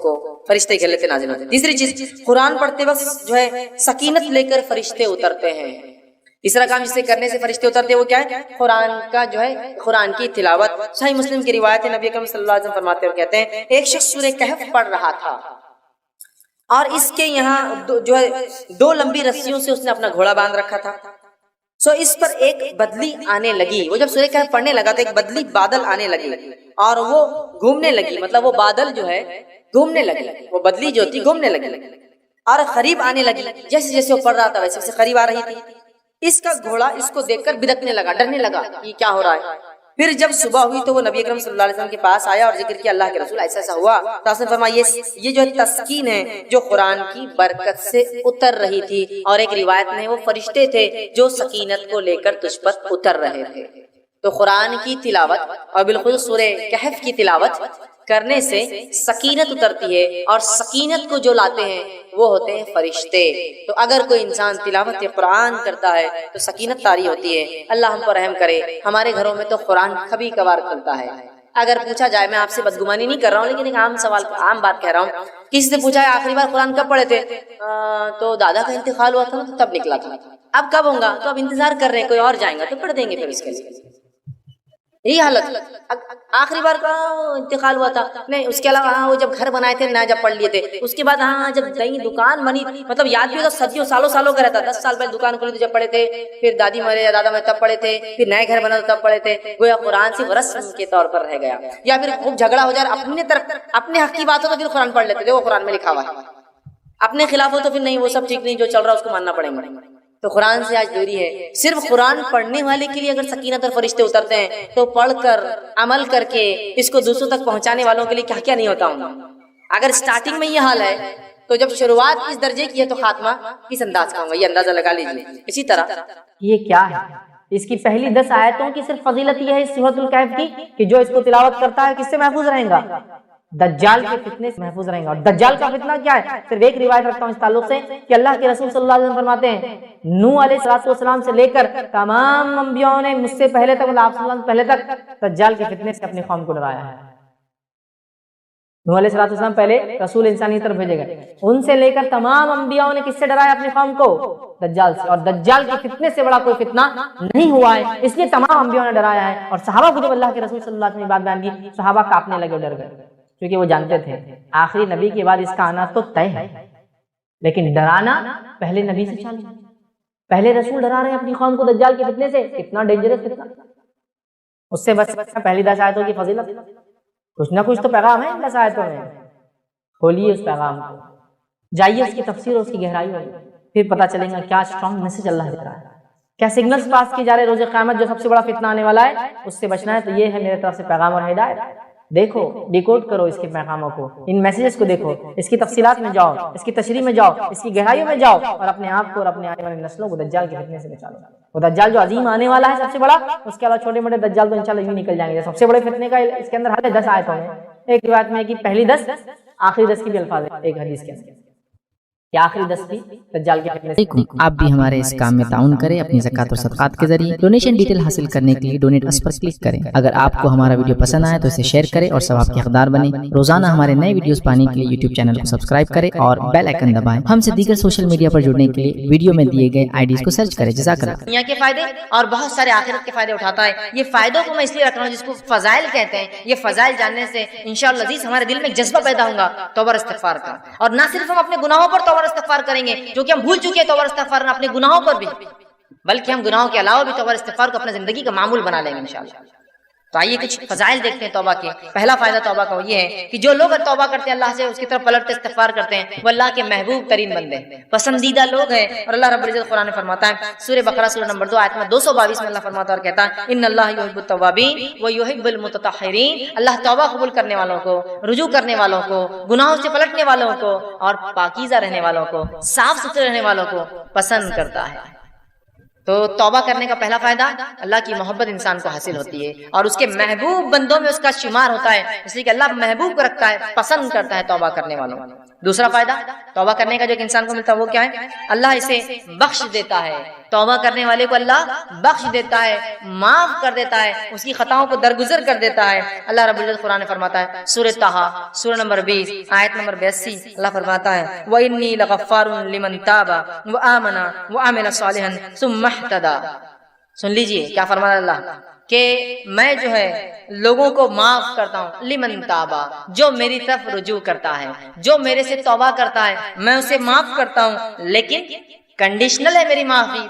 کو فرشتے کے لیے نازل ہوتے ہیں۔ تیسری چیز، قرآن پڑھتے وقت جو ہے سکینت لے کر فرشتے اترتے ہیں۔ تیسرا کام جس سے کرنے سے فرشتے اترتے ہیں وہ کیا ہے؟ قرآن کا جو ہے قرآن کی تلاوت۔ صحیح مسلم کی روایت ہے، نبی اکرم صلی اللہ علیہ وسلم فرماتے ہوئے کہتے ہیں ایک شخص سورہ کہف پڑھ رہا تھا اور اس کے یہاں جو ہے 2 لمبی رسیوں سے اس نے اپنا گھوڑا باندھ رکھا تھا۔ اس پر ایک بدلی آنے لگی، وہ جب سورہ کہف پڑھنے لگا تو ایک بدلی بادل آنے لگی اور وہ گھومنے لگی، مطلب وہ بادل جو ہے گھومنے لگی، وہ بدلی جو تھی گھومنے لگی اور قریب آنے لگی۔ جیسے جیسے وہ پڑھ رہا تھا ویسے ویسے قریب آ رہی تھی۔ اس کا گھوڑا اس کو دیکھ کر بدکنے لگا، ڈرنے لگا کہ کیا ہو رہا ہے۔ پھر جب صبح ہوئی تو وہ نبی اکرم صلی اللہ علیہ وسلم کے پاس آیا اور ذکر کیا اللہ کے رسول ایسا ایسا ہوا۔ تو آپ نے فرمایا یہ جو تسکین ہے جو قرآن کی برکت سے اتر رہی تھی، اور ایک روایت میں وہ فرشتے تھے جو سکینت کو لے کر تجھ پر اتر رہے تھے۔ تو قرآن کی تلاوت اور بالخصوص سورہ کہف کی تلاوت کرنے سے سکینت اترتی ہے، اور سکینت کو جو لاتے ہیں وہ ہوتے ہیں فرشتے۔ تو اگر کوئی انسان تلاوت قرآن کرتا ہے تو سکینت طاری ہوتی ہے۔ اللہ ہم پر رحم کرے، ہمارے گھروں میں تو قرآن کبھی کبھار کھلتا ہے۔ اگر پوچھا جائے، میں آپ سے بدگمانی نہیں کر رہا ہوں لیکن ایک عام سوال، عام بات کہہ رہا ہوں، کسی سے پوچھا ہے آخری بار قرآن کب پڑھے تھے؟ تو دادا کا انتقال ہوا تھا تو تب نکلا تھا۔ اب کب ہوگا؟ تو اب انتظار کر رہے ہیں، کوئی اور جائیں گا تو پڑھ دیں گے پھر اس کے لیے۔ یہی حالت، آخری بار کا انتقال ہوا تھا نہیں، اس کے علاوہ ہاں وہ جب گھر بنائے تھے نیا جب پڑھ لیے تھے، اس کے بعد ہاں جب نئی دکان بنی، مطلب یاد بھی ہوتا صدیوں سالوں کا رہتا، 10 سال پہلے دکان کھولی تو جب پڑھے تھے، پھر دادی مرے یا دادا مرے تب پڑھے تھے، پھر نئے گھر بنا تو تب پڑھے تھے۔ گویا قرآن صرف رسم کے طور پر رہ گیا، یا پھر خوب جھگڑا ہو جائے اپنے طرف، اپنے حق کی بات ہو تو پھر قرآن پڑھ لیتے تھے، وہ قرآن میں لکھا ہوا ہے، اپنے خلاف ہو تو پھر نہیں، وہ سب ٹھیک نہیں، جو چل رہا ہے اس کو ماننا پڑے گا۔ تو قرآن سے آج دوری ہے۔ صرف قرآن پڑھنے والے کے لیے اگر سکینت اور فرشتے اترتے ہیں تو پڑھ کر عمل کر کے اس کو دوسروں تک پہنچانے والوں کے لیے کیا کیا نہیں ہوتا ہوں۔ اگر سٹارٹنگ میں یہ حال ہے تو جب شروعات اس درجے کی ہے تو خاتمہ کس انداز کا ہوگا، یہ اندازہ لگا لیجیے۔ اسی طرح یہ کیا ہے؟ اس کی پہلی 10 آیتوں کی صرف فضیلت یہ ہے اس سورۃ الکہف کی کہ جو اس کو تلاوت کرتا ہے کس سے محفوظ رہیں گا؟ دجال کے فتنے سے محفوظ رہیں گا۔ اور دجال کا فتنہ کیا ہے؟ صرف ایک روایت رکھتا ہوں اس تعلق سے کہ اللہ کے رسول صلی اللہ علیہ وسلم فرماتے ہیں نوح علیہ السلام سے لے کر تمام انبیاءوں نے مجھ سے پہلے تک، آپ صلی اللہ علیہ وسلم پہلے تک دجال کے فتنے سے اپنی قوم کو ڈرایا ہے۔ نوح علیہ السلام پہلے رسول انسانی طرف بھیجے گئے، ان سے لے کر تمام انبیاءوں نے کس سے ڈرایا اپنی قوم کو؟ دجال سے۔ اور دجال کے فتنے سے بڑا کوئی فتنہ نہیں ہوا ہے، اس لیے تمام انبیاءوں نے ڈرایا ہے۔ اور صحابہ کو جب اللہ کے رسول صلی اللہ علیہ وسلم نے بات بیان کی، صحابہ کانپنے لگے، ڈر گئے، کیونکہ وہ جانتے تھے آخری نبی کے بعد اس کا آنا تو طے ہے، لیکن ڈرانا پہلے نبی سے چالیے، پہلے رسول ڈرا رہے ہیں اپنی قوم کو دجال کے فتنے سے، کتنا ڈینجرس فتنہ، اس سے بچنا۔ پہلی 10 آیتوں کی فضیلت، کچھ نہ کچھ تو پیغام ہے ان 10 آیتوں میں، کھولیے اس پیغام کو، جائیے اس کی تفسیر اور اس کی گہرائی میں، پھر پتہ چلے گا کیا اسٹرانگ میسج اللہ دے رہا ہے، کیا سگنلز پاس کی جا رہے روز قیامت جو سب سے بڑا فتنہ آنے والا ہے، اس سے بچنا ہے۔ تو یہ ہے میرے طرف سے پیغام اور ہدایت، دیکھو، ڈیکوڈ کرو اس کے پیغاموں کو، ان میسیجز کو دیکھو، اس کی تفصیلات میں جاؤ، اس کی تشریح میں جاؤ، اس کی گہرائیوں میں جاؤ، اور اپنے آپ کو اور اپنے آنے والی نسلوں کو دجال کے فتنے سے بچا لو۔ وہ دجال جو عظیم آنے والا ہے سب سے بڑا، اس کے علاوہ چھوٹے موٹے دجال تو انشاءاللہ یوں نکل جائیں گے۔ سب سے بڑے فتنے کا اس کے اندر حل ہے 10 آیتوں میں۔ ایک روایت میں ہے کہ پہلی 10 آخری 10 کی بھی الفاظ ہے ایک حدیث کے اندر کہ آخری 10 بھی دجال کے فتنے سے۔ آپ بھی ہمارے اس کام میں تعاون کریں اپنی زکوٰۃ اور صدقات کے ذریعے۔ ڈونیشن ڈیٹیل حاصل کرنے کے لیے ڈونیٹ اس پر کلک کریں۔ اگر آپ کو ہمارا ویڈیو پسند آئے تو اسے شیئر کریں اور ثواب کے حقدار بنیں۔ روزانہ ہمارے نئے ویڈیوز پانے کے لیے یوٹیوب چینل کو سبسکرائب کریں اور بیل آئیکن دبائیں۔ ہم سے دیگر سوشل میڈیا پر جڑنے کے لیے ویڈیو میں دیے گئے IDs کو سرچ کریں۔ جزاک اللہ۔ دنیا کے فائدے اور بہت سارے آخرت کے فائدے اٹھاتا ہے۔ یہ فائدوں کو میں اس لیے رکھ رہا ہوں جس کو فضائل کہتے ہیں۔ یہ فضائل جاننے سے انشاءاللہ عزیز ہمارے دل میں ایک جذبہ پیدا ہوگا توبہ اور استغفار کا، اور نہ صرف ہم اپنے گناہوں پر توبہ اور استغفار کریں گے جو کہ ہم بھول چکے ہیں توبہ اور استغفار کرنا اپنے گناہوں پر بھی، بلکہ ہم گناہوں کے علاوہ بھی توبہ اور استغفار کو اپنے زندگی کا معمول بنا لیں گے انشاءاللہ۔ تو آئیے کچھ فضائل دیکھتے ہیں توبہ کے۔ پہلا فائدہ توبہ کا یہ ہے کہ جو لوگ توبہ کرتے ہیں اللہ سے، اس کی طرف پلٹ کے استغفار کرتے ہیں، وہ اللہ کے محبوب ترین بندے پسندیدہ لوگ ہیں۔ اور اللہ رب العزت قرآن میں فرماتا ہے سورہ بقرہ سورہ نمبر 2 آیت میں 222 میں اللہ فرماتا ہے اور کہتا ہے ان اللہ یحب التوابین ویحب المتطہرین، اللہ توبہ قبول کرنے والوں کو، رجوع کرنے والوں کو، گناہوں سے پلٹنے والوں کو اور پاکیزہ رہنے والوں کو، صاف ستھرے رہنے والوں کو پسند کرتا ہے۔ تو توبہ کرنے کا پہلا فائدہ اللہ کی محبت انسان کو حاصل ہوتی ہے اور اس کے محبوب بندوں میں اس کا شمار ہوتا ہے، اس لیے کہ اللہ محبوب کو رکھتا ہے، پسند کرتا ہے توبہ کرنے والوں۔ دوسرا فائدہ توبہ کرنے کا جو ایک انسان کو ملتا ہے وہ کیا ہے؟ اللہ اسے بخش دیتا ہے۔ توبہ کرنے والے کو اللہ بخش دیتا ہے، معاف کر دیتا ہے، اس کی خطاؤں کو درگزر کر دیتا ہے۔ اللہ رب العزت قرآن میں فرماتا ہے سورہ طٰہٰ سورہ نمبر 20 آیت نمبر 82، اللہ فرماتا ہے وَإِنِّي لَغَفَّارٌ لِمَن تَابَ وَآمَنَ وَعَمِلَ صَالِحًا ثُمَّ اهْتَدَىٰ۔ سن لیجئے کیا فرماتا ہے اللہ کہ میں جو ہے لوگوں کو معاف کرتا ہوں، لمن تابا، جو میری طرف رجوع کرتا ہے، جو میرے سے توبہ کرتا ہے میں اسے معاف کرتا ہوں، لیکن کنڈیشنل ہے میری معافی۔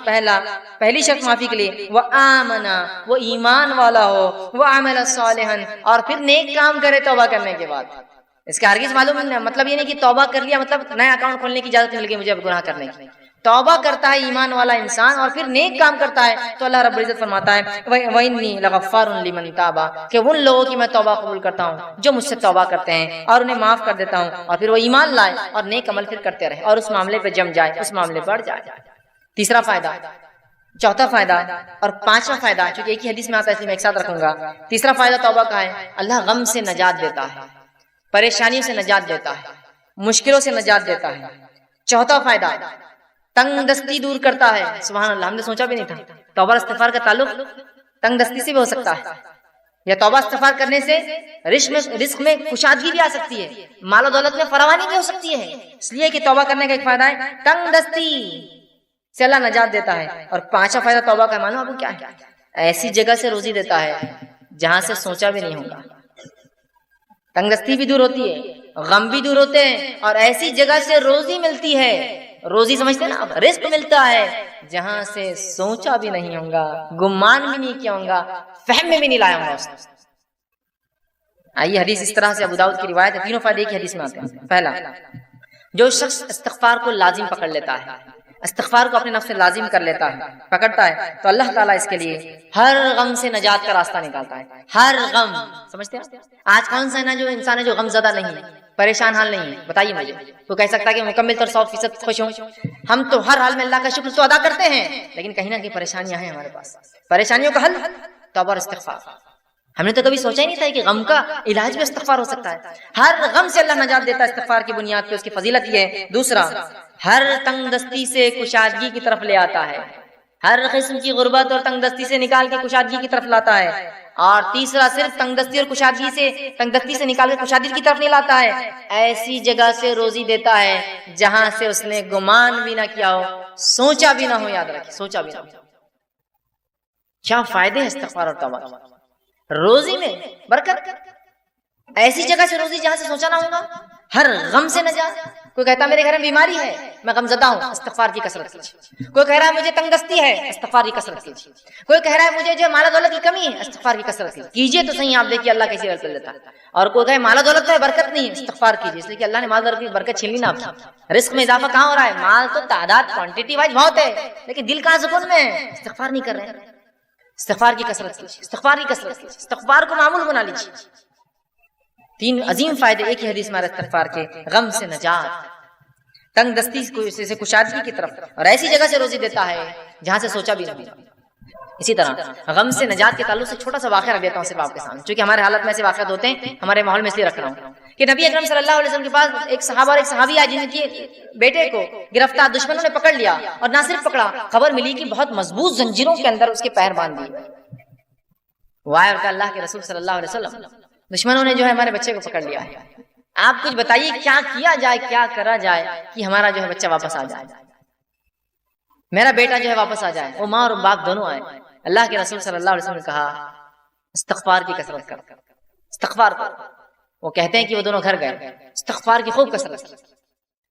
پہلی شرط معافی کے لیے وہ آمنا، وہ ایمان والا ہو، وہ عمل صالحا، اور پھر نیک کام کرے توبہ کرنے کے بعد۔ اس کا ہرگز معلوم نہیں، مطلب یہ نہیں کہ توبہ کر لیا مطلب نیا اکاؤنٹ کھولنے کی اجازت مل گئی مجھے اب گناہ کرنے کی۔ توبہ کرتا ہے ایمان والا انسان اور پھر نیک کام کرتا ہے تو اللہ رب العزت فرماتا ہے وَإِنِّي لَغَفَّارٌ لِمَن تَابَ، کہ ان لوگوں کی میں توبہ قبول کرتا ہوں جو مجھ سے توبہ کرتے ہیں اور انہیں معاف کر دیتا ہوں، اور پھر وہ ایمان لائے اور نیک عمل پھر کرتے رہے اور اس معاملے پہ جم جائے، اس معاملے پر جائے۔ تیسرا فائدہ، چوتھا فائدہ اور پانچواں فائدہ، چونکہ ایک ہی حدیث میں آتا ہے اس لیے میں ایک ساتھ رکھوں گا۔ تیسرا فائدہ توبہ کا ہے، اللہ غم سے نجات دیتا ہے، پریشانیوں سے نجات دیتا ہے، مشکلوں سے نجات دیتا ہے۔ چوتھا فائدہ، تنگ دستی دور کرتا ہے۔ سبحان اللہ، ہم نے سوچا بھی نہیں تھا توبہ استغفار کا تعلق تنگ دستی سے بھی ہو سکتا ہے، یا توبہ استغفار کرنے سے رزق میں کشادگی بھی آ سکتی ہے، مال و دولت میں فراوانی بھی ہو سکتی ہے۔ اس لیے کہ توبہ کرنے کا ایک فائدہ ہے تنگ دستی سے اللہ نجات دیتا ہے۔ اور پانچواں فائدہ توبہ کا معلوم آپ کو کیا ہے؟ ایسی جگہ سے روزی دیتا ہے جہاں سے سوچا بھی نہیں ہوگا۔ تنگ دستی بھی دور ہوتی ہے، غم بھی دور ہوتے ہیں، اور ایسی جگہ سے روزی ملتی ہے، روزی سمجھتے ہیں نا، رزق ملتا ہے جہاں سے سوچا بھی نہیں ہوگا، گمان بھی نہیں کیا ہوگا، فہم میں بھی نہیں لایا ہوگا اس نے۔ آئیے حدیث اس طرح سے ابو داؤد کی روایت ہے، تینوں فائدے ایک ہی حدیث میں آتے ہیں۔ پہلا، جو شخص استغفار کو لازم پکڑ لیتا ہے، استغفار کو اپنے نفس سے لازم کر لیتا ہے، پکڑتا ہے، تو اللہ تعالیٰ اس کے لیے ہر غم سے نجات کا راستہ نکالتا ہے۔ ہر غم، سمجھتے ہیں آج کون سا ہے نا جو انسان ہے جو غم زدہ نہیں ہے، پریشان حال نہیں ہے؟ بتائیے مجھے، تو کہہ سکتا ہے کہ مکمل طور 100% خوش ہوں؟ ہم تو ہر حال میں اللہ کا شکر تو ادا کرتے ہیں، لیکن کہیں نہ کہیں پریشانیاں ہیں ہمارے پاس۔ پریشانیوں کا حل توبہ اور استغفار۔ ہم نے تو کبھی سوچا ہی نہیں تھا کہ غم کا علاج بھی استغفار ہو سکتا ہے۔ ہر غم سے اللہ نجات دیتا ہے استغفار کی بنیاد پہ، اس کی فضیلت یہ ہے۔ دوسرا، ہر تنگ دستی سے کشادگی کی طرف لے آتا ہے، ہر قسم کی غربت اور تنگ دستی سے نکال کے کشادگی کی طرف لاتا ہے۔ اور تیسرا، صرف تنگ دستی اور کشادگی سے، تنگ دستی سے نکال کے کشادگی کی طرف نہیں لاتا ہے، ایسی جگہ سے روزی دیتا ہے جہاں سے اس نے گمان بھی نہ کیا ہو، سوچا بھی نہ ہو۔ یاد رکھیں، سوچا بھی نہ ہو۔ کیا فائدے ہیں استغفار اور توبہ؟ روزی میں برکت، ایسی جگہ سے روزی جہاں سے سوچا نہ ہوگا، ہر غم سے نجات۔ کوئی کہتا ہے میرے گھر میں بیماری ہے، میں غم زدہ ہوں، استغفار کی کثرت کیجیے۔ کوئی کہہ رہا ہے مجھے تنگ دستی ہے، استغفار کی کثرت کیجیے۔ کوئی کہہ رہا ہے مجھے جو مال و دولت کی کمی ہے، استغفار کی کثرت کیجیے تو صحیح، آپ دیکھیے اللہ کیسے رزق دیتا ہے۔ اور کوئی کہے مال و دولت ہے برکت نہیں ہے، استغفار کیجیے، اس لیے کہ اللہ نے مال و دولت کی برکت چھین لی نا آپ کی۔ رزق میں اضافہ کہاں ہو رہا ہے؟ مال تو تعداد کوانٹٹی وائز بہت ہے، لیکن دل کہاں سکون میں ہے؟ استغفار نہیں کر رہے ہیں۔ استغفار کی کثرت کیجیے، استغفار کی کثرت کیجیے، استغفار کو معمول بنا لیجیے۔ تین عظیم فائدے ایک ہی حدیث میں استغفار کے، غم سے نجات، تنگ دستی سے کشادگی کی طرف، اور ایسی جگہ سے روزی دیتا ہے جہاں سے سوچا بھی نہیں۔ اسی طرح غم سے نجات کے تعلق سے چھوٹا سا واقعہ رکھ دیتا ہوں صرف آپ کے سامنے، چونکہ ہمارے حالت میں ایسے واقعات ہوتے ہیں، ہمارے ماحول میں اس لیے رکھ رہا ہوں کہ نبی اکرم صلی اللہ علیہ وسلم کے پاس ایک صحابہ اور ایک صحابی آئے جن کے بیٹے کو گرفتار دشمنوں نے پکڑ لیا، اور نہ صرف پکڑا، خبر ملی کہ بہت مضبوط زنجیروں کے اندر اس کے پیر باندھ دیے۔ وائے اور اللہ کے رسول صلی اللہ علیہ وسلم، دشمنوں نے جو ہے ہمارے بچے کو پکڑ لیا ہے، آپ کچھ بتائیے کیا کیا جائے، کیا کرا جائے کہ ہمارا جو ہے بچہ واپس آ جائے، میرا بیٹا جو ہے واپس آ جائے، وہ ماں اور باپ دونوں آئے۔ اللہ کے رسول صلی اللہ علیہ وسلم نے کہا استغفار کی کثرت کر، استغفار کر۔ وہ کہتے ہیں کہ وہ دونوں گھر گئے، استغفار کی خوب کثرت کی،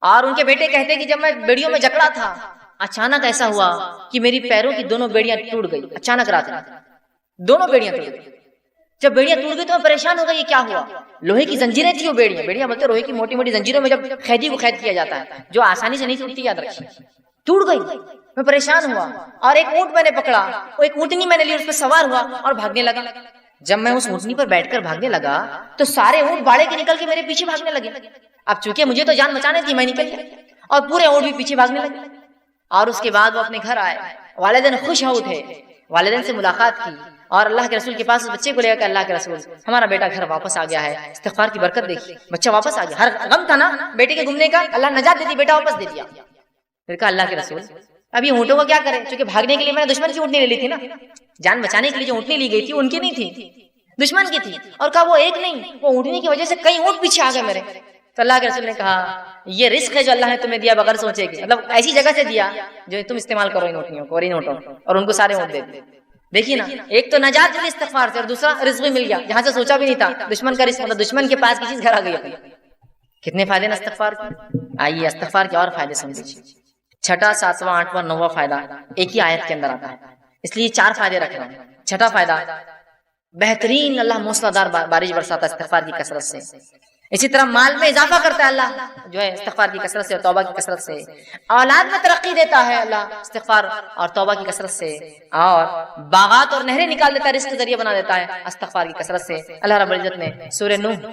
اور ان کے بیٹے کہتے ہیں کہ جب میں بیڑیوں میں جکڑا تھا، اچانک ایسا ہوا کہ میری پیروں کی دونوں بیڑیاں ٹوٹ گئی، اچانک رات میں دونوں بیڑیاں ٹوٹ گئی۔ جب بیڑیاں ٹوٹ گئی تو میں پریشان ہو گئی، یہ کیا ہوا؟ لوہے کی زنجیریں تھی وہ بیڑیاں بولتے لوہے کی موٹی موٹی زنجیروں میں جب قیدی کو قید کیا جاتا ہے جو آسانی سے نہیں ٹوٹتی، یاد رکھیے، ٹوٹ گئی۔ میں پریشان ہوا اور ایک اونٹ میں نے پکڑا، وہ ایک اونٹنی میں نے لی، اس پہ سوار ہوا اور بھاگنے لگا۔ جب میں اس اونٹنی پر بیٹھ کر بھاگنے لگا تو سارے اونٹ باڑے کے نکل کے میرے پیچھے بھاگنے لگے۔ اب چونکہ مجھے تو جان بچانے تھی، میں نکل گیا اور پورے اونٹ بھی پیچھے بھاگنے لگے۔ اور اس کے بعد وہ اپنے گھر آئے، والدین خوش ہو اٹھے، والدین سے ملاقات کی، اور اللہ کے رسول کے پاس اس بچے کو لے کر اللہ کے رسول ہمارا بیٹا گھر واپس آ گیا ہے، استغفار کی برکت دیکھیے، بچہ واپس آ گیا۔ ہر غم تھا نا بیٹے کے گھومنے کا، اللہ نجات دیتی، بیٹا واپس دے دیا۔ پھر کہا اللہ کے رسول اب یہ اونٹوں کو کیا کریں؟ چونکہ بھاگنے کے لیے میں نے دشمن کی اونٹنی لے لی تھی نا، جان بچانے کے لیے جو اونٹنی لی گئی تھی ان کی نہیں تھی، دشمن کی تھی، اور کہا وہ ایک نہیں، وہ اونٹنی کی وجہ سے کئی اونٹ پیچھے آ گئے میرے. تو اللہ کے رسول نے کہا یہ رزق ہے جو اللہ نے تمہیں دیا بغیر سوچے کہ، مطلب ایسی جگہ سے دیا جو تم استعمال کرو ان اونٹنیوں کو اور ان اونٹوں اور ان کو سارے اونٹ دے دے. دیکھیے نا، ایک تو نجات ملی استغفار سے، اور دوسرا رزق بھی مل گیا جہاں سے سوچا بھی نہیں تھا. دشمن کا رزق، مطلب دشمن کے پاس کی چیز گھر آ گئی. کتنے فائدے نا استغفار کے. آئیے استغفار کے اور فائدے سمجھ لیجیے. 6واں 7واں 8واں 9واں فائدہ ایک ہی آیت کے اندر آتا ہے، اس لیے 4 فائدے رکھ رہا ہوں. 6واں فائدہ، بہترین اللہ موسلادھار بارش برساتا ہے استغفار کی کثرت سے. اسی طرح مال میں اضافہ کرتا ہے اللہ جو ہے استغفار کی کثرت سے اور توبہ کی کثرت سے. اولاد میں ترقی دیتا ہے اللہ استغفار اور توبہ کی کثرت سے. اور باغات اور نہریں نکال دیتا ہے، رزق کے ذریعے بنا دیتا ہے استغفار کی کثرت سے. اللہ رب العزت نے سورہ نوح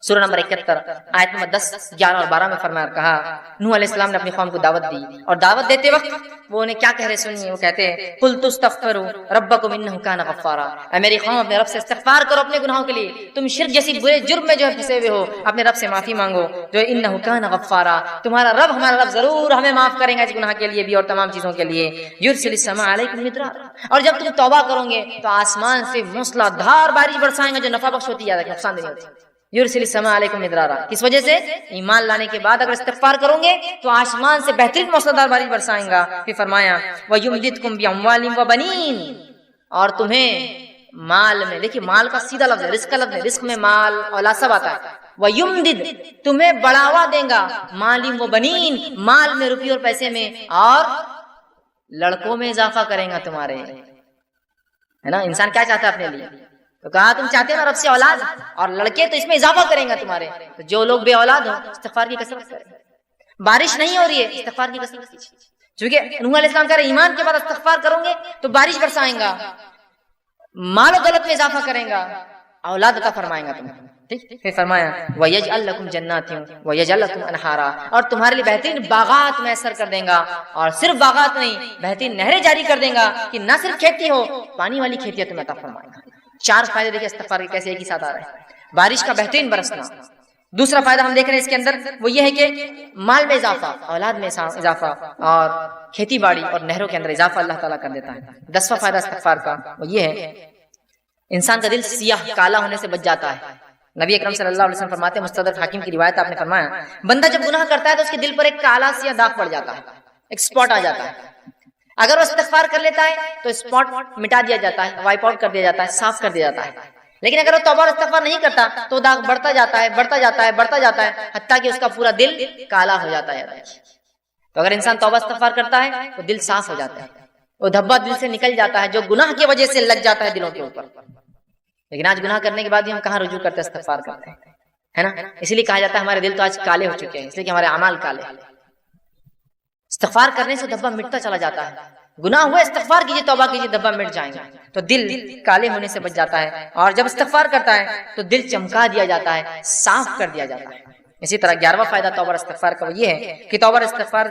سورہ نمبر 71 آیت نمبر 10 11 اور 12 میں فرمایا، کہا نوح علیہ السلام نے اپنی قوم کو دعوت دی، اور دعوت دیتے وقت وہ انہیں کیا کہہ رہے سنیے. وہ کہتے ہیں قلت استغفروا ربکم انہ کان غفارا، اے میری قوم اپنے رب سے استغفار کرو اپنے گناہوں کے لیے، تم شرک جیسی برے جرم میں جو ہے پھنسے ہوئے ہو، اپنے رب سے معافی مانگو جو انہ کان غفارا، تمہارا رب ہمارا رب ضرور ہمیں معاف کرے گا اس گناہ کے لیے بھی اور تمام چیزوں کے لیے. یرسل السماء علیکم مدرارا، اور جب تم توبہ کرو گے تو آسمان سے موسلا دھار بارش برسائیں گے جو نفع بخش ہوتی ہے، نقصان نہیں ہوتی. یرسل السماء علیکم مدرارا، کس وجہ سے؟ ایمان لانے کے بعد اگر استغفار کرو گے تو آسمان سے بہترین موسلادھار بارش برسائیں گا. پھر فرمایا وَيُمْدِدْكُمْ بِأَمْوَالٍ وَبَنِينَ، اور تمہیں مال میں، دیکھیے مال کا سیدھا لفظ ہے، رزق کا لفظ ہے، رزق میں مال اولاد سب آتا ہے. وَيُمْدِدْ، تمہیں بڑھاوا دیں گا، مَالٍ وَبَنِينَ، مال میں، روپی اور پیسے میں، اور لڑکوں میں اضافہ کریں گا تمہارے. ہے نا، انسان کیا چاہتا ہے اپنے لیے؟ تو کہا تم چاہتے ہو نا رب سے اولاد اور لڑکے، تو اس میں اضافہ کریں گا تمہارے. تو جو لوگ بے اولاد ہو استغفار کی کثرت کریں. بارش نہیں ہو رہی ہے استغفار کی کثرت کیجیے، چونکہ نوح علیہ السلام کہہ رہے ایمان کے بعد استغفار کرو گے تو بارش برسائیں گا، مال و دولت میں اضافہ کریں گا، اولاد عطا فرمائیں گا تمہیں. ٹھیک. پھر فرمایا وَيَجْعَلْ لَكُمْ جَنَّاتٍ وَيَجْعَلْ لَكُمْ أَنْهَارًا، اور تمہارے لیے بہترین باغات میسر کر دیں گا، اور صرف باغات نہیں بہترین نہریں جاری کر دیں گا کہ نہ صرف کھیتی ہو، پانی والی کھیتی تمہیں عطا فرمائے گا. 4 فائدے دیکھیں استغفار کے کیسے ایک ہی ساتھ آ رہے ہیں. بارش کا بہترین برسنا. دوسرا فائدہ ہم دیکھ رہے ہیں اس کے اندر وہ یہ ہے کہ مال میں اضافہ، اولاد میں اضافہ، اور کھیتی باڑی اور نہروں کے اندر اضافہ اللہ تعالیٰ کر دیتا ہے. 10واں فائدہ استغفار کا وہ یہ ہے انسان کا دل سیاہ کالا ہونے سے بچ جاتا ہے. نبی اکرم صلی اللہ علیہ وسلم فرماتے ہیں، مستدرک حاکم کی روایت آپ نے فرمایا، بندہ جب گناہ کرتا ہے تو اس کے دل پر ایک کالا سیاہ داغ پڑ جاتا ہے، ایک اسپاٹ آ جاتا ہے. اگر وہ استغفار کر لیتا ہے تو اسپاٹ مٹا دیا جاتا ہے، وائپ آؤٹ کر دیا جاتا ہے، صاف کر دیا جاتا ہے. لیکن اگر وہ توبہ اور استغفار نہیں کرتا تو داغ بڑھتا جاتا ہے، بڑھتا جاتا ہے، بڑھتا جاتا ہے، حتیٰ کہ اس کا پورا دل کالا ہو جاتا ہے. تو اگر انسان توبہ استغفار کرتا ہے تو دل صاف ہو جاتا ہے، وہ دھبا دل سے نکل جاتا ہے جو گناہ کی وجہ سے لگ جاتا ہے دلوں کے اوپر. لیکن آج گناہ کرنے کے بعد بھی ہم کہاں رجوع کرتے ہیں، استغفار کرتے ہیں، ہے نا. اسی لیے کہا جاتا ہے ہمارے دل تو آج کالے ہو چکے ہیں، اس لیے کہ ہمارے اعمال کالے. استغفار کرنے سے دھبا مٹتا چلا جاتا ہے. گناہ ہوئے استغفار کیجیے، توبہ کیجیے، دھبا مٹ جائیں گے. تو دل کالے ہونے سے بچ جاتا ہے، اور جب استغفار کرتا ہے تو دل چمکا دیا جاتا ہے، صاف کر دیا جاتا ہے. اسی طرح 11واں فائدہ توبہ اور استغفار کا وہ یہ ہے کہ توبہ اور استغفار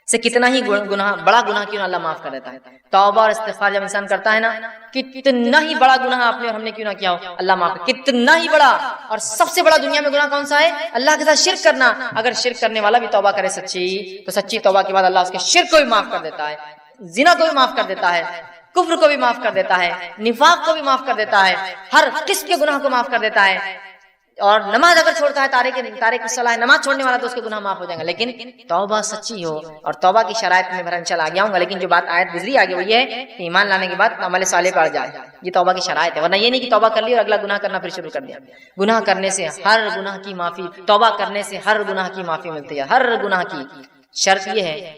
سے کتنا ہی گناہ، بڑا گناہ کیوں نہ اللہ معاف کر دیتا ہے. توبہ اور استغفار جب انسان کرتا ہے نا، کتنا ہی بڑا گناہ آپ نے اور ہم نے کیوں نہ کیا ہو، اللہ معاف کر. کتنا ہی بڑا، اور سب سے بڑا دنیا میں گناہ کون سا ہے؟ اللہ کے ساتھ شرک کرنا. اگر شرک کرنے والا بھی توبہ کرے سچی، تو سچی توبہ کے بعد اللہ اس کے شرک کو بھی معاف کر دیتا ہے، زنا کو بھی معاف کر دیتا ہے، کفر کو بھی معاف کر دیتا ہے، نفاق کو بھی معاف کر دیتا ہے، ہر قسم کے گناہ کو معاف کر دیتا ہے. اور نماز اگر چھوڑتا ہے، تارک الصلاۃ، نماز چھوڑنے والا تو اس کے گناہ معاف ہو جائیں گے. لیکن توبہ سچی ہو، اور توبہ کی شرائط میں انشاءاللہ آگے آؤں گا. لیکن جو بات آیت گزری آگے وہ یہ ہے کہ ایمان لانے کے بعد عمل صالح پڑ جائے، یہ توبہ کی شرائط ہے. ورنہ یہ نہیں کہ توبہ کر لی اور اگلا گناہ کرنا پھر شروع کر دیا. گناہ کرنے سے ہر گناہ کی معافی، توبہ کرنے سے ہر گناہ کی معافی ملتی ہے. ہر گناہ کی شرط یہ ہے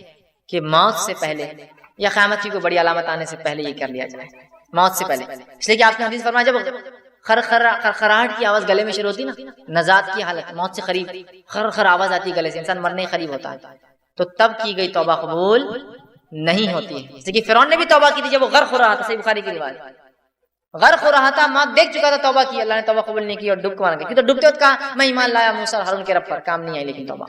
کہ موت سے پہلے یا قیامت کی کوئی بڑی علامت آنے سے پہلے یہ کر لیا جائے، موت سے پہلے. اس لیے کہ آپ نے حدیث فرمایا جب خرخراہٹ کی آواز گلے میں شروع ہوتی نا، نزات کی حالت، موت سے قریب خر آواز آتی گلے سے، انسان مرنے قریب ہوتا ہے، تو تب کی گئی توبہ قبول نہیں ہوتی ہے. جیسے کہ فرعون نے بھی توبہ کی تھی جب وہ غرق ہو رہا تھا، صحیح بخاری کی روایت، غرق ہو رہا تھا، موت دیکھ چکا تھا، توبہ کی، اللہ نے توبہ قبول نہیں کی اور ڈوب کے مارا گیا. تو ڈوبتے وقت کہا میں ایمان لایا موسیٰ اور ہارون کے رب پر، کام نہیں آئی لیکن توبہ.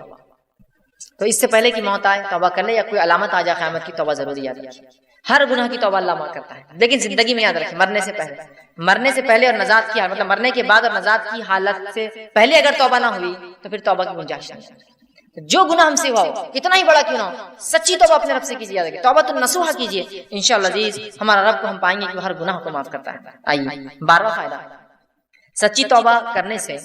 تو اس سے پہلے کہ موت آئے توبہ کر لے، یا کوئی علامت آ جائے قیامت کی، توبہ ضروری یاد رکھیے. ہر گناہ کی توبہ اللہ معاف کرتا ہے، لیکن زندگی میں یاد رکھیں مرنے سے پہلے اور نجات کی مطلب مرنے کے بعد اور نجات کی حالت سے پہلے اگر توبہ نہ ہوئی تو پھر توبہ کی گنجائش نہیں. جو گناہ ہم سے ہوا ہو کتنا ہی بڑا کیوں نہ ہو سچی توبہ اپنے رب سے کیجیے، توبۃ النصوحہ کیجیے، انشاءاللہ عزیز ہمارا رب کو ہم پائیں گے کہ وہ ہر گناہ کو معاف کرتا ہے۔ آئیے 12واں فائدہ، سچی توبہ کرنے سے،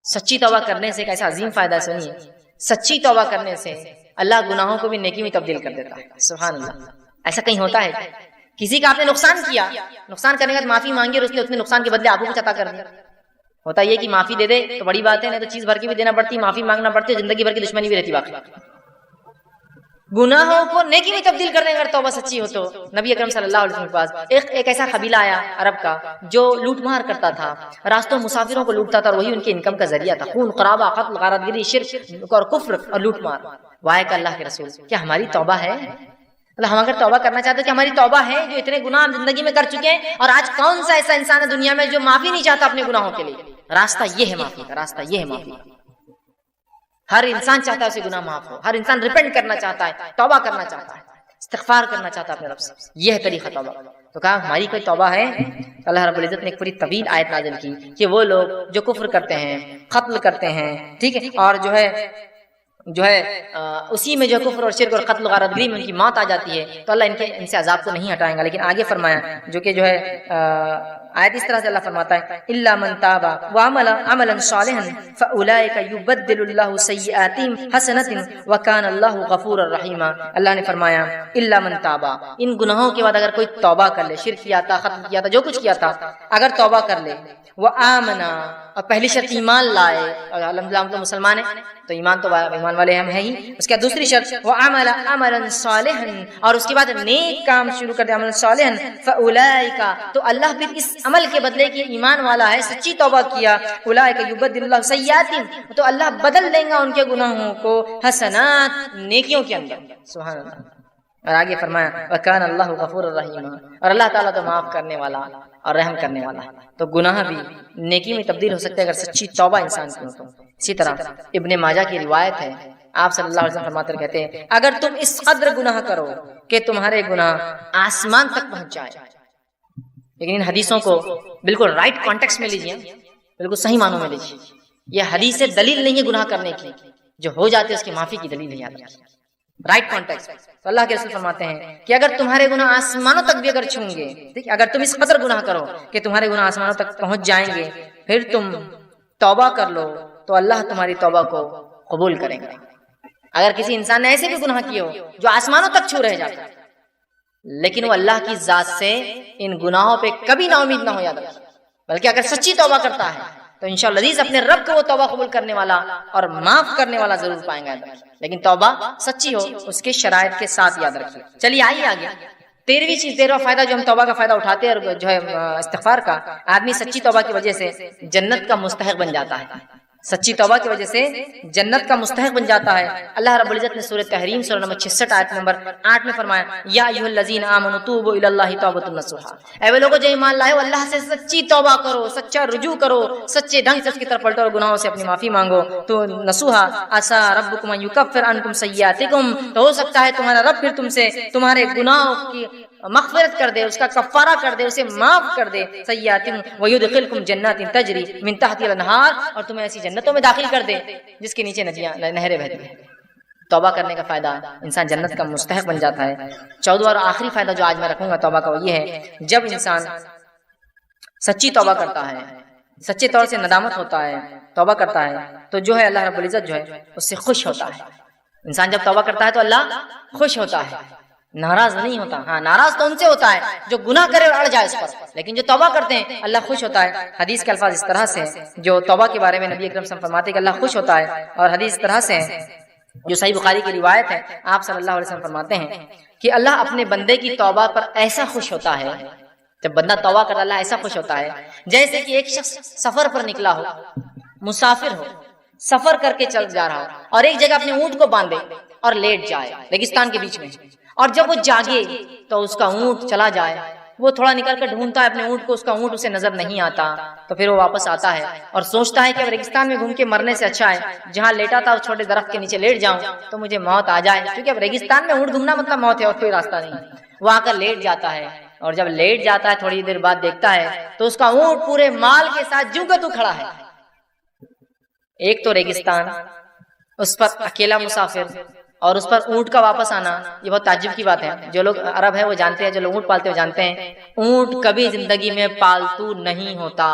سچی توبہ کرنے سے ایک ایسا عظیم فائدہ ہے، سنیے، سچی توبہ کرنے سے اللہ گناہوں کو بھی نیکی میں تبدیل کر دیتا ہے۔ سبحان اللہ، ایسا کہیں ہوتا ہے کسی کا آپ نے نقصان کیا، نقصان کرنے کے بعد معافی مانگی اور اس نے اتنے نقصان کے بدلے آپ کو کچھ عطا کر دیا، ہوتا یہ کہ معافی دے دے تو بڑی بات ہے، نہیں تو چیز بھر کی بھی دینا پڑتی، معافی مانگنا پڑتی، زندگی بھر کی دشمنی بھی رہتی باقی۔ گناہوں کو نیکی میں تبدیل کرنے اگر توبہ سچی ہو تو نبی اکرم صلی اللہ علیہ وسلم کے پاس ایک ایسا قبیلہ آیا عرب کا جو لوٹ مار کرتا تھا، راستوں مسافروں کو لوٹتا تھا اور وہی ان کی انکم کا ذریعہ تھا، خون قرابہ، قتل، غارت گری، شرک اور کفر اور لوٹ مار۔ وائے کہ اللہ کے رسول کیا ہماری توبہ ہے؟ اللہ ہم اگر توبہ کرنا چاہتے ہیں کہ ہماری توبہ ہے جو اتنے گناہ ہم زندگی میں کر چکے ہیں، اور آج کون سا ایسا انسان ہے دنیا میں جو معافی نہیں چاہتا اپنے گناہوں کے لیے؟ راستہ یہ ہے معافی کا، راستہ یہ ہے معافی کا۔ ہر انسان چاہتا ہے اسے گناہ معاف ہو، ہر انسان ریپینٹ کرنا چاہتا ہے، توبہ کرنا چاہتا ہے، استغفار کرنا چاہتا ہے اپنے رب سے، یہ ہے طریقہ توبہ۔ تو کہا ہماری کوئی توبہ ہے؟ اللہ رب العزت نے ایک پوری طویل آیت نازل کی کہ وہ لوگ جو کفر کرتے ہیں، قتل کرتے ہیں، ٹھیک ہے، اور جو ہے اسی میں جو کفر اور شرک اور قتل و غارت گری میں ان کی موت آ جاتی ہے، تو اللہ ان سے عذاب کو نہیں ہٹائیں گا۔ لیکن آگے فرمایا جو کہ جو ہے آیت اس طرح سے اللہ فرماتا ہے الا من تاب وعمل عملا صالحا فاولئک یبدل اللہ سیئاتہم حسنات وکان اللہ غفورا رحیما۔ اللہ نے فرمایا الا من تاب، ان گناہوں کے بعد اگر کوئی توبہ کر لے، شرک کیا تھا، قتل کیا تھا، جو کچھ کیا تھا، اگر توبہ کر لے، وآمنا، اور پہلی شرط ایمان لائے، اور الحمدللہ ہم تو مسلمان ہیں تو ایمان تو ایمان والے ہم ہیں ہی، اس کے بعد دوسری شرط وعمل عملا صالحا، اور اس کے بعد نیک کام شروع کر دے، عمل صالحا، فاولئک، تو اللہ پھر اس عمل کے بدلے کہ ایمان والا ہے، سچی توبہ کیا، اولئک یبدل اللہ سیئاتہم، تو اللہ بدل دیں گا ان کے گناہوں کو حسنات، نیکیوں کے اندر۔ سبحان اللہ۔ اور آگے فرمایا وکان اللہ غفور الرحیم، اور اللہ تعالیٰ تو معاف کرنے والا اور رحم کرنے والا ہے۔ تو گناہ بھی نیکی میں تبدیل ہو سکتے ہیں اگر سچی توبہ انسان کی ہو تو۔ اسی طرح ابن ماجہ کی روایت ہے، آپ صلی اللہ علیہ وسلم فرماتے کہتے ہیں اگر تم اس قدر گناہ کرو کہ تمہارے گناہ آسمان تک پہنچ جائے، لیکن ان حدیثوں کو بالکل رائٹ کانٹیکس میں لیجیے، بالکل صحیح معنوں میں لیجیے، یہ حدیث سے دلیل نہیں ہے گناہ کرنے کی، جو ہو جاتے اس کی معافی کی دلیل نہیں آتی، رائٹ کانٹیکس۔ تو اللہ کے رسول فرماتے ہیں کہ اگر تمہارے گناہ آسمانوں تک بھی اگر چھوں گے، ٹھیک، اگر تم اس قدر گناہ کرو کہ تمہارے گناہ آسمانوں تک پہنچ جائیں گے، پھر تم توبہ کر لو تو اللہ تمہاری توبہ کو قبول کرے گا۔ اگر کسی انسان نے ایسے بھی گناہ کیے ہو جو آسمانوں تک چھو رہ جاتا ہے، لیکن وہ اللہ کی ذات سے ان گناہوں پہ کبھی نا امید نہ ہو، یاد رکھیں، بلکہ اگر سچی توبہ کرتا ہے تو انشاءاللہ عزیز اپنے رب کو وہ توبہ قبول کرنے والا اور معاف کرنے والا ضرور پائیں گا، لیکن توبہ سچی ہو، اس کے شرائط کے ساتھ، یاد رکھیے۔ چلیے آئیے آگے 13ویں چیز، 13واں فائدہ جو ہم توبہ کا فائدہ اٹھاتے ہیں اور جو ہے استغفار کا، آدمی سچی توبہ کی وجہ سے جنت کا مستحق بن جاتا ہے، سچی توبہ کی وجہ سے جنت کا مستحق بن جاتا ہے۔ اللہ رب العزت نے سورہ تحریم سورہ نمبر 66 آیت نمبر 8 میں فرمایا یا ایھا الذین آمنوا توبوا الی اللہ توبۃ نصوحا، اے وہ لوگوں جو ایمان لائے ہو اللہ سے سچی توبہ کرو، سچا رجوع کرو، سچے ڈھنگ سے اس کی طرف پلٹو اور گناہوں سے اپنی معافی مانگو۔ تو نصوحا عسى ربکم ان یکفر عنکم سیئاتکم، تو ہو سکتا ہے تمہارا رب پھر تم سے تمہارے گناہوں کی مغفرت کر دے، اس کا کفارہ کر دے، اسے معاف کر دے، سیئاتکم ویدخلکم جنات تجری من تحتها الانہار، اور تمہیں ایسی جنتوں میں داخل کر دے جس کے نیچے ندیاں نہریں بہتی ہیں۔ توبہ کرنے کا فائدہ، انسان جنت کا مستحق بن جاتا ہے۔ 14واں اور آخری فائدہ جو آج میں رکھوں گا توبہ کا وہ یہ ہے، جب انسان سچی توبہ کرتا ہے، سچے طور سے ندامت ہوتا ہے، توبہ کرتا ہے، تو جو ہے اللہ رب العزت جو ہے اس سے خوش ہوتا ہے۔ انسان جب توبہ کرتا ہے تو اللہ خوش ہوتا ہے، ناراض نہیں ہوتا۔ ہاں ناراض تو ان سے ہوتا ہے جو گناہ کرے اور اڑ جائے اس پر، لیکن جو توبہ کرتے ہیں اللہ خوش ہوتا ہے۔ حدیث کے الفاظ اس طرح سے جو توبہ کے بارے میں نبی اکرم صلی اللہ علیہ وسلم فرماتے ہیں کہ اللہ خوش ہوتا ہے، اور حدیث اس طرح سے جو صحیح بخاری کی روایت ہے، آپ صلی اللہ علیہ وسلم فرماتے ہیں کہ اللہ اپنے بندے کی توبہ پر ایسا خوش ہوتا ہے، جب بندہ توبہ کرتا ہے اللہ ایسا خوش ہوتا ہے جیسے کہ ایک شخص سفر پر نکلا ہو، مسافر ہو، سفر کر کے چل جا رہا ہو، اور ایک جگہ اپنے اونٹ کو باندھے اور لیٹ جائے ریگستان کے بیچ میں، اور جب وہ جاگے تو اس کا اونٹ چلا جائے، وہ تھوڑا نکل کر ڈھونڈتا ہے اپنے اونٹ کو، اس کا اونٹ اسے نظر نہیں آتا، تو پھر وہ واپس آتا ہے اور سوچتا ہے کہ اب ریگستان میں گھوم کے مرنے سے اچھا ہے جہاں لیٹا تھا اس چھوٹے درخت کے نیچے لیٹ جاؤں تو مجھے موت آ جائے، کیونکہ اب ریگستان میں اونٹ گھومنا مطلب موت ہے اور کوئی راستہ نہیں۔ وہ آ کر لیٹ جاتا ہے، اور جب لیٹ جاتا ہے تھوڑی دیر بعد دیکھتا ہے تو اس کا اونٹ پورے مال کے ساتھ جو کا تو کھڑا ہے۔ ایک تو ریگستان اس پر اکیلا مسافر اور اس پر اونٹ کا واپس آنا، یہ بہت تعجب کی بات ہے. جو لوگ عرب ہیں وہ جانتے ہیں، جو لوگ اونٹ پالتے ہیں وہ جانتے ہیں اونٹ کبھی زندگی میں پالتو نہیں ہوتا.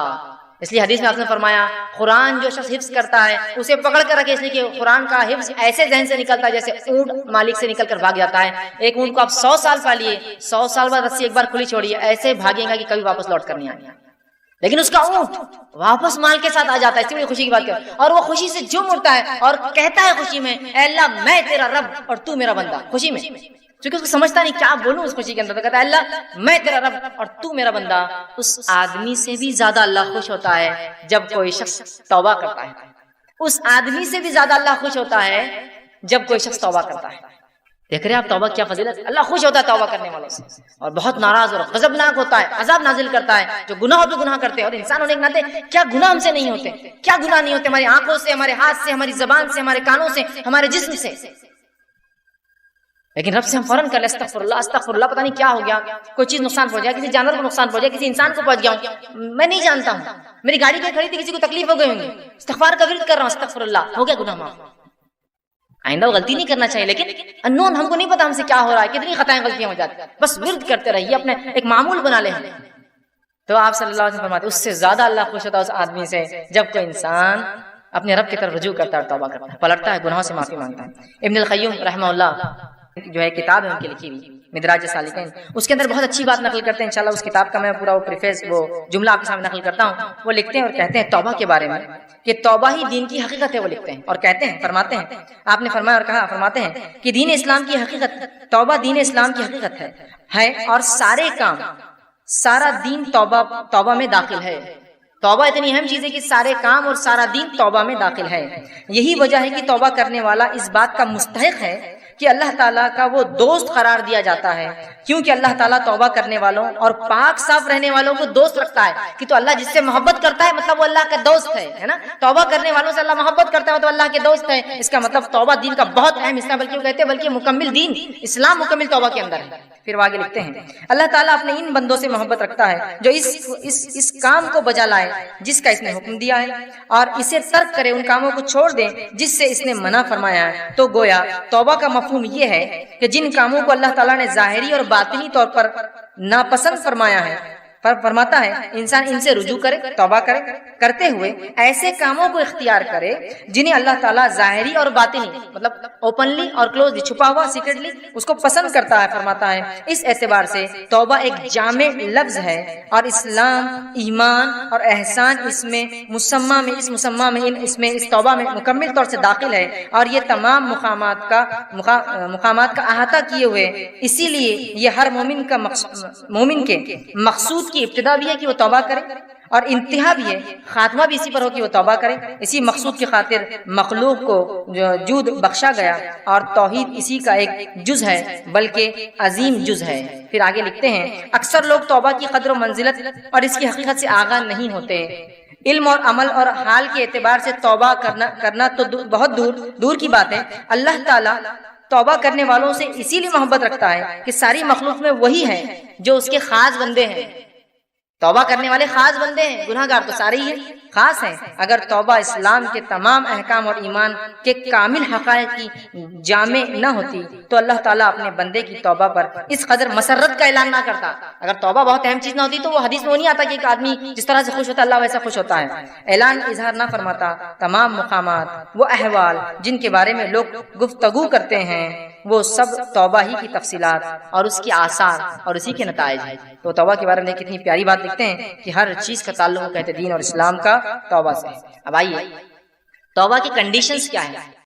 اس لیے حدیث میں آپ نے فرمایا قرآن جو شخص حفظ کرتا ہے اسے پکڑ کر رکھے، اس لیے کہ قرآن کا حفظ ایسے ذہن سے نکلتا ہے جیسے اونٹ مالک سے نکل کر بھاگ جاتا ہے. ایک اونٹ کو آپ 100 سال پالیے، 100 سال بعد رسی ایک بار کھلی چھوڑیے، ایسے بھاگے گا کہ کبھی واپس لوٹ کر نہیں آئے گا. لیکن اس کا اونٹ واپس مال کے ساتھ آ جاتا ہے. اس لیے خوشی کی بات کر، اور وہ خوشی سے جم اٹھتا ہے اور کہتا ہے خوشی میں اے اللہ میں تیرا رب اور تو میرا بندہ. خوشی میں، کیونکہ اس کو سمجھتا نہیں کیا بولوں اس خوشی کے اندر، تو کہتا ہے اللہ میں تیرا رب اور تو میرا بندہ. اس آدمی سے بھی زیادہ اللہ خوش ہوتا ہے جب کوئی شخص توبہ کرتا ہے. اس آدمی سے بھی زیادہ اللہ خوش ہوتا ہے جب کوئی شخص توبہ کرتا ہے. دیکھ رہے آپ توبہ کیا فضیلت ہے. اللہ خوش ہوتا ہے توبہ کرنے والوں سے اور بہت ناراض اور غضبناک ہوتا ہے، عذاب نازل کرتا ہے جو گناہ پہ گناہ کرتے ہیں. اور انسان ہونے کے ناطے کیا گناہ ہم سے نہیں ہوتے، کیا گناہ نہیں ہوتے ہماری آنکھوں سے، ہمارے ہاتھ سے، ہماری زبان سے، ہمارے کانوں سے، ہمارے جسم سے. لیکن رب سے ہم فوراً کر لیں استغفر اللہ استغفر اللہ، پتہ نہیں کیا ہو گیا، کوئی چیز نقصان پہنچ گیا، کسی جانور کو نقصان پہنچ گیا، کسی انسان کو پہنچ گیا ہوں، میں نہیں جانتا ہوں، میری گاڑی پہ کھڑی تھی کسی کو تکلیف ہو گئی ہوں گی، استغفار کا ورد کر رہا ہوں استغفر اللہ، ہو گیا گناہ معاف. آئندہ وہ غلطی نہیں کرنا چاہیے، لیکن انون ہم کو نہیں پتا ہم سے کیا ہو رہا ہے، کتنی خطائیں غلطیاں ہو جاتی ہیں، بس ورد کرتے رہیے، اپنے ایک معمول بنا لیں. تو آپ صلی اللہ علیہ وسلم فرماتے اس سے زیادہ اللہ خوش ہوتا ہے اس آدمی سے جب کوئی انسان اپنے رب کی طرف رجوع کرتا ہے اور توبہ کرتا ہے، پلٹتا ہے، گناہوں سے معافی مانگتا ہے. ابن القیم رحمہ اللہ جو ہے کتاب ہے ان کی لکھی ہوئی مدراج سالکین، اس کے اندر بہت اچھی بات نقل کرتے ہیں. انشاءاللہ اس کتاب کا میں پورا وہ پریفیس وہ جملہ آپ کے سامنے نقل کرتا ہوں. وہ لکھتے ہیں اور کہتے ہیں توبہ کے بارے میں کہ توبہ ہی دین کی حقیقت ہے. وہ لکھتے ہیں اور کہتے ہیں، فرماتے ہیں، آپ نے فرمایا اور کہا، فرماتے ہیں کہ دین اسلام کی حقیقت، توبہ دین اسلام کی حقیقت ہے اور سارے کام، سارا دین توبہ میں داخل ہے. توبہ اتنی اہم چیز ہے کہ سارے کام اور سارا دین توبہ میں داخل ہے. یہی وجہ ہے کہ توبہ کرنے والا اس بات کا مستحق ہے کہ اللہ تعالیٰ کا وہ دوست قرار دیا جاتا ہے، کیونکہ اللہ تعالیٰ توبہ کرنے والوں اور پاک صاف رہنے والوں کو دوست رکھتا ہے. کہ تو اللہ جس سے محبت کرتا ہے مطلب وہ اللہ کا دوست ہے نا. توبہ کرنے والوں سے اللہ محبت کرتا ہے تو اللہ کے دوست ہے. اس کا مطلب توبہ دین کا بہت اہم حصہ، بلکہ وہ کہتے ہیں بلکہ مکمل دین اسلام مکمل توبہ کے اندر ہے. پھر وہ آگے لکھتے ہیں اللہ تعالیٰ اپنے ان بندوں سے محبت رکھتا ہے جو اس کام کو بجا لائے جس کا اس نے حکم دیا ہے اور اسے ترک کرے، ان کاموں کو چھوڑ دیں جس سے اس نے منع فرمایا ہے. تو گویا توبہ کا مفہوم یہ ہے کہ جن کاموں کو اللہ تعالیٰ نے ظاہری اور باطنی طور پر ناپسند فرمایا ہے، فرماتا ہے انسان ان سے رجوع کرے، توبہ کرے، کرتے ہوئے ایسے کاموں کو اختیار کرے جنہیں اللہ تعالیٰ ظاہری اور باطنی مطلب اوپنلی اور کلوزلی، چھپا ہوا سیکرٹلی اس کو پسند کرتا ہے. فرماتا ہے اس اعتبار سے توبہ ایک جامع لفظ ہے اور اسلام، ایمان اور احسان اس توبہ میں مکمل طور سے داخل ہے اور یہ تمام مقامات کا احاطہ کیے ہوئے. اسی لیے یہ ہر مومن کے مقصود کی ابتدا بھی ہے کہ وہ توبہ کرے اور انتہا بھی ہے، خاتمہ بھی اسی پر ہو کہ وہ توبہ کرے. اسی مقصود کی خاطر مخلوق کو جود بخشا گیا اور توحید اسی کا ایک جز ہے، بلکہ عظیم جز ہے. پھر آگے لکھتے ہیں اکثر لوگ توبہ کی قدر و منزلت اور اس کی حقیقت سے آگاہ نہیں ہوتے. علم اور عمل اور حال کے اعتبار سے توبہ کرنا تو بہت دور کی بات ہے. اللہ تعالیٰ توبہ کرنے والوں سے اسی لیے محبت رکھتا ہے کہ ساری مخلوق میں وہی ہے جو اس کے خاص بندے ہیں. توبہ کرنے والے خاص بندے ہیں، گناہ گار تو سارے ہی ہیں، خاص ہیں. اگر توبہ اسلام کے تمام احکام اور ایمان کے کامل حقائق کی جامع نہ ہوتی تو اللہ تعالیٰ اپنے بندے کی توبہ پر اس قدر مسرت کا اعلان نہ کرتا. اگر توبہ بہت اہم چیز نہ ہوتی تو وہ حدیث میں نہیں آتا کہ ایک آدمی جس طرح سے خوش ہوتا ہے اللہ ویسا خوش ہوتا ہے. اعلان اظہار نہ فرماتا. تمام مقامات، وہ احوال جن کے بارے میں لوگ گفتگو کرتے ہیں، وہ سب توبہ ہی کی تفصیلات اور اس کی آثار اور اسی کے نتائج ہیں. تو توبہ کے بارے میں کتنی پیاری بات لکھتے ہیں کہ ہر چیز کا تعلق کہتے دین اور اسلام کا توبہ سے. اب آئیے توبہ کی کنڈیشنز کیا ہیں.